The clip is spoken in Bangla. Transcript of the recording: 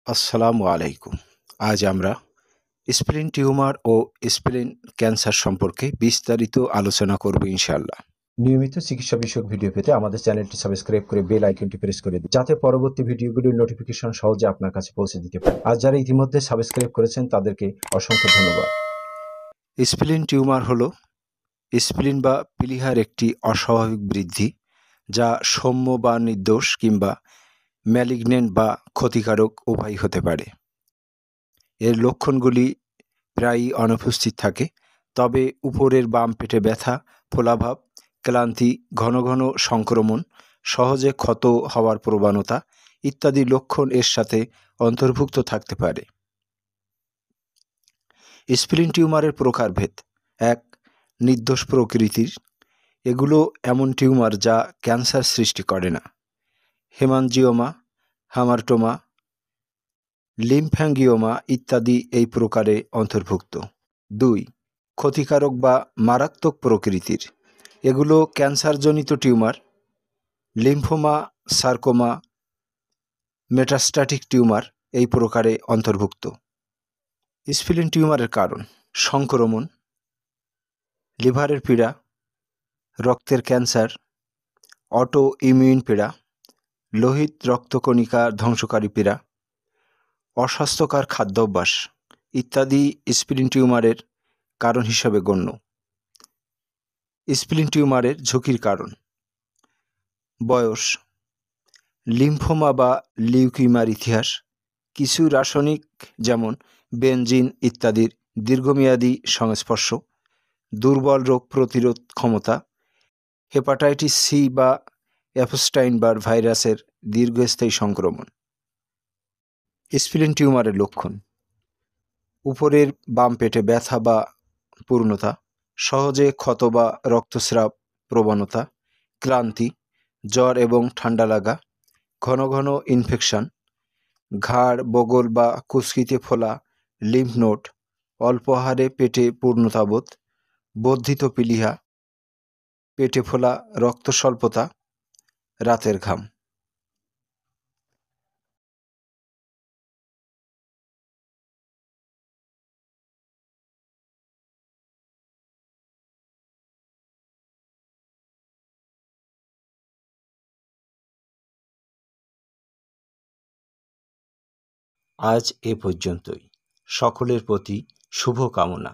আসসালামু আলাইকুম। আজ আমরা স্প্লিন টিউমার ও স্প্লিন ক্যান্সার সম্পর্কে বিস্তারিত আলোচনা করব ইনশাআল্লাহ। নিয়মিত চিকিৎসা বিষয়ক ভিডিও পেতে আমাদের চ্যানেলটি সাবস্ক্রাইব করে বেল আইকনটি প্রেস করে দিন, যাতে পরবর্তী ভিডিওগুলির নোটিফিকেশন সহজে আপনার কাছে পৌঁছে দিতে পারে। আর যারা ইতিমধ্যে সাবস্ক্রাইব করেছেন তাদেরকে অসংখ্য ধন্যবাদ। স্প্লিন টিউমার হলো স্প্লিন বা প্লিহার একটি অস্বাভাবিক বৃদ্ধি, যা সৌম্য বা নির্দোষ কিংবা ম্যালিগন্যান্ট বা ক্ষতিকারক উভয়ই হতে পারে। এর লক্ষণগুলি প্রায়ই অনুপস্থিত থাকে, তবে উপরের বাম পেটে ব্যথা, ফোলাভাব, ক্লান্তি, ঘন ঘন সংক্রমণ, সহজে ক্ষত হওয়ার প্রবণতা ইত্যাদি লক্ষণ এর সাথে অন্তর্ভুক্ত থাকতে পারে। স্প্লিন টিউমারের প্রকারভেদ: ১. নির্দোষ প্রকৃতির। এগুলো এমন টিউমার যা ক্যান্সার সৃষ্টি করে না। হেমানজিওমা, হামারটোমা, লিম্ফ্যাঙ্গিওমা ইত্যাদি এই প্রকারে অন্তর্ভুক্ত। ২. ক্ষতিকারক বা মারাত্মক প্রকৃতির। এগুলো ক্যান্সারজনিত tumour, lymphoma, sarcoma, metastatic tumour এই প্রকারে অন্তর্ভুক্ত। স্প্লিন টিউমারের কারণ: সংক্রমণ, লিভারের পীড়া, রক্তের ক্যান্সার, অটো ইমিউন পীড়া, লোহিত রক্তকণিকা ধ্বংসকারী পীড়া, অস্বাস্থ্যকর খাদ্যাভ্যাস ইত্যাদি স্প্লিন টিউমারের কারণ হিসাবে গণ্য। স্প্লিন টিউমারের ঝুঁকির কারণ: বয়স, লিম্ফোমা বা লিউকিমার ইতিহাস, কিছু রাসায়নিক যেমন বেনজিন ইত্যাদির দীর্ঘমেয়াদী সংস্পর্শ, দুর্বল রোগ প্রতিরোধ ক্ষমতা, হেপাটাইটিস সি বা এপস্টাইন-বার ভাইরাসের দীর্ঘস্থায়ী সংক্রমণ। স্প্লিন টিউমারের লক্ষণ: উপরের বাম পেটে ব্যথা বা পূর্ণতা, সহজে ক্ষত বা রক্তস্রাব প্রবণতা, ক্লান্তি, জ্বর এবং ঠান্ডা লাগা, ঘন ঘন ইনফেকশন, ঘাড়, বগল বা কুচকিতে ফোলা লিম্ফ নোড, অল্প আহারে পেটে পূর্ণতাবোধ, বর্ধিত প্লীহা, পেটে ফোলা রক্ত স্বল্পতা, রাতের ঘাম। আজ এ পর্যন্তই। সকলের প্রতি শুভ কামনা।